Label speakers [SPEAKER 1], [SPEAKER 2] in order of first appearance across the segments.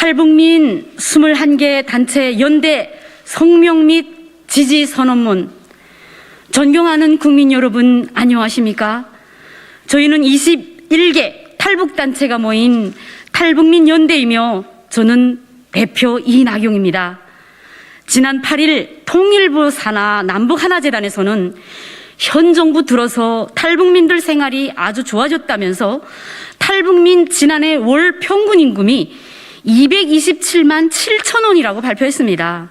[SPEAKER 1] 탈북민 21개 단체 연대 성명 및 지지 선언문. 존경하는 국민 여러분, 안녕하십니까? 저희는 21개 탈북단체가 모인 탈북민 연대이며 저는 대표 이나경입니다. 지난 8일 통일부 산하 남북하나재단에서는 현 정부 들어서 탈북민들 생활이 아주 좋아졌다면서 탈북민 지난해 월 평균 임금이 227만 7천 원이라고 발표했습니다.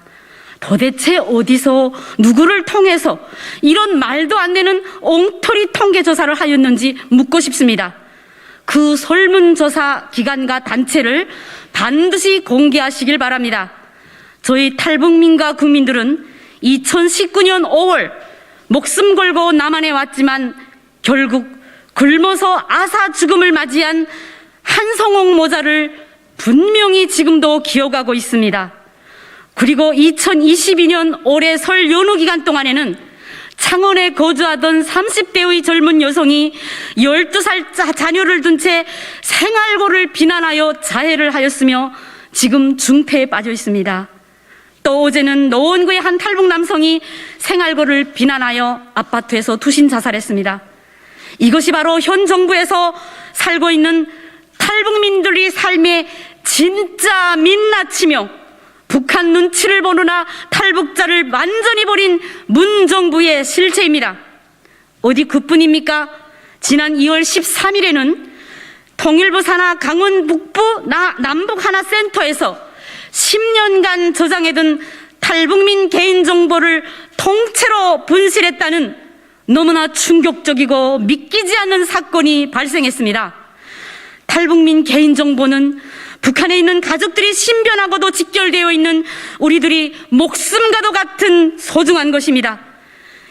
[SPEAKER 1] 도대체 어디서 누구를 통해서 이런 말도 안 되는 엉터리 통계 조사를 하였는지 묻고 싶습니다. 그 설문조사 기관과 단체를 반드시 공개하시길 바랍니다. 저희 탈북민과 국민들은 2019년 5월 목숨 걸고 남한에 왔지만 결국 굶어서 아사 죽음을 맞이한 한성옥 모자를 분명히 지금도 기억하고 있습니다. 그리고 2022년 올해 설 연휴 기간 동안에는 창원에 거주하던 30대의 젊은 여성이 12살 자녀를 둔 채 생활고를 비난하여 자해를 하였으며 지금 중태에 빠져 있습니다. 또 어제는 노원구의 한 탈북 남성이 생활고를 비난하여 아파트에서 투신 자살했습니다. 이것이 바로 현 정부에서 살고 있는 탈북민들의 삶에 진짜 민낯이며 북한 눈치를 보느라 탈북자를 완전히 버린 문정부의 실체입니다. 어디 그뿐입니까? 지난 2월 13일에는 통일부 산하 강원 북부 남북하나센터에서 10년간 저장해둔 탈북민 개인정보를 통째로 분실했다는 너무나 충격적이고 믿기지 않는 사건이 발생했습니다. 탈북민 개인정보는 북한에 있는 가족들이 신변하고도 직결되어 있는 우리들이 목숨과도 같은 소중한 것입니다.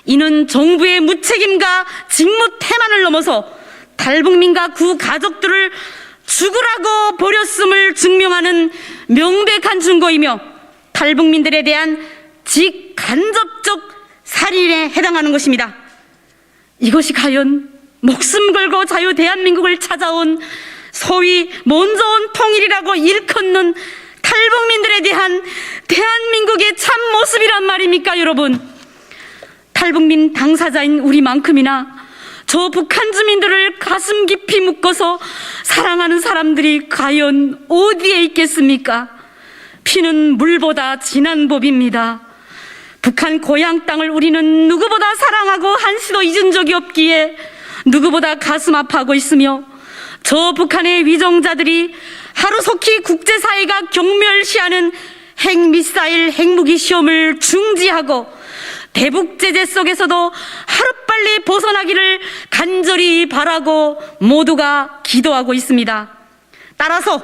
[SPEAKER 1] 이는 정부의 무책임과 직무태만을 넘어서 탈북민과 그 가족들을 죽으라고 버렸음을 증명하는 명백한 증거이며 탈북민들에 대한 직간접적 살인에 해당하는 것입니다. 이것이 과연 목숨 걸고 자유 대한민국을 찾아온 소위 먼저 온 통일이라고 일컫는 탈북민들에 대한 대한민국의 참 모습이란 말입니까, 여러분? 탈북민 당사자인 우리만큼이나 저 북한 주민들을 가슴 깊이 묶어서 사랑하는 사람들이 과연 어디에 있겠습니까? 피는 물보다 진한 법입니다. 북한 고향 땅을 우리는 누구보다 사랑하고 한시도 잊은 적이 없기에 누구보다 가슴 아파하고 있으며 저 북한의 위정자들이 하루속히 국제사회가 경멸시하는 핵미사일 핵무기 시험을 중지하고 대북 제재 속에서도 하루빨리 벗어나기를 간절히 바라고 모두가 기도하고 있습니다. 따라서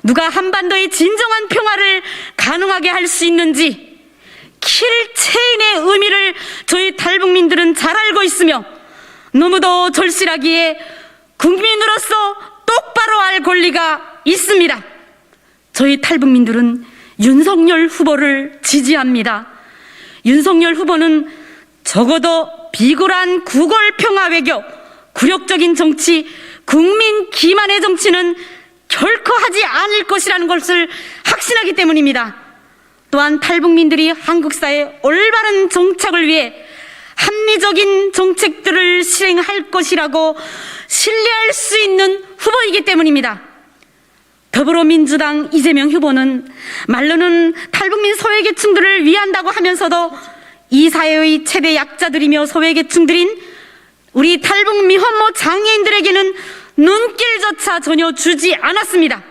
[SPEAKER 1] 누가 한반도의 진정한 평화를 가능하게 할 수 있는지 킬체인의 의미를 저희 탈북민들은 잘 알고 있으며 너무도 절실하기에 국민으로서 똑바로 알 권리가 있습니다. 저희 탈북민들은 윤석열 후보를 지지합니다. 윤석열 후보는 적어도 비굴한 구걸평화 외교, 굴욕적인 정치, 국민 기만의 정치는 결코 하지 않을 것이라는 것을 확신하기 때문입니다. 또한 탈북민들이 한국 사회의 올바른 정착을 위해 합리적인 정책들을 실행할 것이라고 신뢰할 수 있는 후보이기 때문입니다. 더불어민주당 이재명 후보는 말로는 탈북민 소외계층들을 위한다고 하면서도 이 사회의 최대 약자들이며 소외계층들인 우리 탈북 미혼모 장애인들에게는 눈길조차 전혀 주지 않았습니다.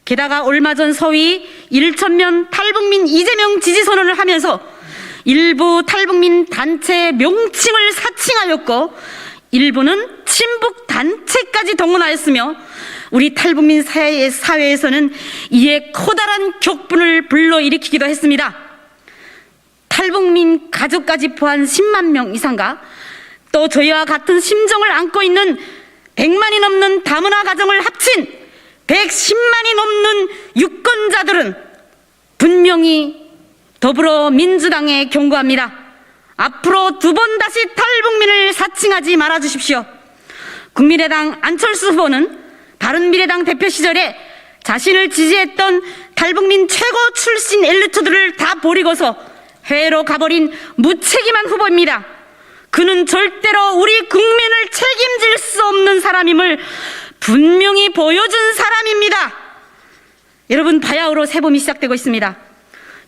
[SPEAKER 1] 게다가 얼마 전 소위 1,000명 탈북민 이재명 지지선언을 하면서 일부 탈북민 단체 명칭을 사칭하였고 일부는 친북 단체까지 동원하였으며 우리 탈북민 사회에서는 이에 커다란 격분을 불러일으키기도 했습니다. 탈북민 가족까지 포함 10만 명 이상과 또 저희와 같은 심정을 안고 있는 100만이 넘는 다문화 가정을 합친 110만이 넘는 유권자들은 분명히 더불어민주당에 경고합니다. 앞으로 두 번 다시 탈북민을 사칭하지 말아주십시오. 국민의당 안철수 후보는 바른미래당 대표 시절에 자신을 지지했던 탈북민 최고 출신 엘리트들을 다 버리고서 해외로 가버린 무책임한 후보입니다. 그는 절대로 우리 국민을 책임질 수 없는 사람임을 분명히 보여준 사람입니다. 여러분, 바야흐로 새봄이 시작되고 있습니다.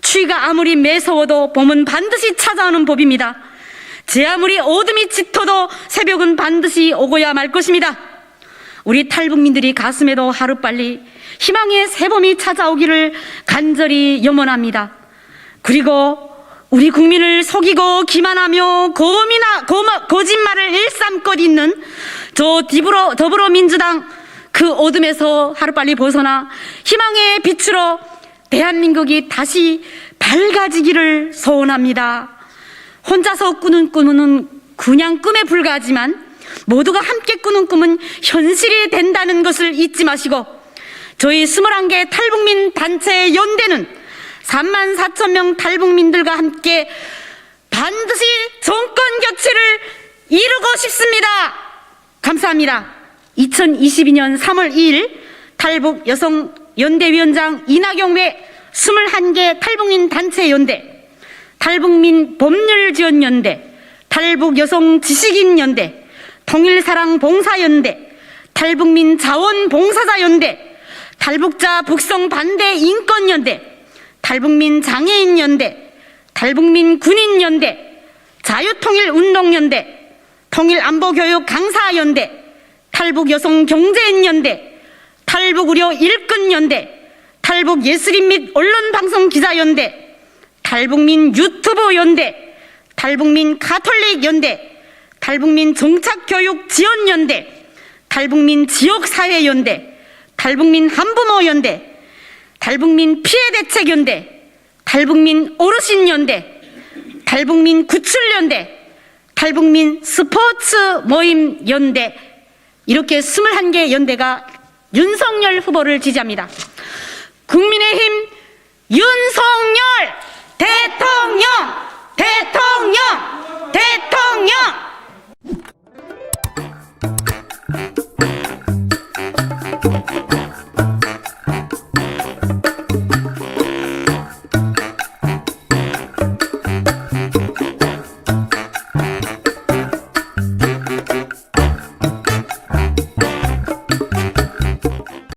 [SPEAKER 1] 추위가 아무리 매서워도 봄은 반드시 찾아오는 법입니다. 제 아무리 어둠이 짙어도 새벽은 반드시 오고야 말 것입니다. 우리 탈북민들이 가슴에도 하루빨리 희망의 새봄이 찾아오기를 간절히 염원합니다. 그리고 우리 국민을 속이고 기만하며 거짓말을 일삼껏 있는 저 더불어민주당 그 어둠에서 하루빨리 벗어나 희망의 빛으로 대한민국이 다시 밝아지기를 소원합니다. 혼자서 꾸는 꿈은 그냥 꿈에 불과하지만 모두가 함께 꾸는 꿈은 현실이 된다는 것을 잊지 마시고 저희 21개 탈북민 단체 연대는 34,000명 탈북민들과 함께 반드시 정권 교체를 이루고 싶습니다. 감사합니다. 2022년 3월 2일 탈북 여성 연대위원장 이낙영 외 21개 탈북민 단체 연대, 탈북민 법률지원연대, 탈북 여성 지식인 연대, 통일사랑 봉사연대, 탈북민 자원봉사자연대, 탈북자 북송 반대 인권연대, 탈북민 장애인연대, 탈북민 군인연대, 자유통일운동연대, 통일안보교육 강사연대, 탈북여성 경제인연대, 탈북의료 일꾼연대, 탈북예술인 및 언론방송기자연대, 탈북민 유튜브연대, 탈북민 가톨릭연대, 탈북민 정착교육지원연대, 탈북민 지역사회연대, 탈북민 한부모연대, 탈북민 피해대책연대, 탈북민 어르신연대, 탈북민 구출연대, 탈북민 스포츠 모임연대, 이렇게 21개 연대가 윤석열 후보를 지지합니다. 국민의힘 윤석열 대통령! 대통령!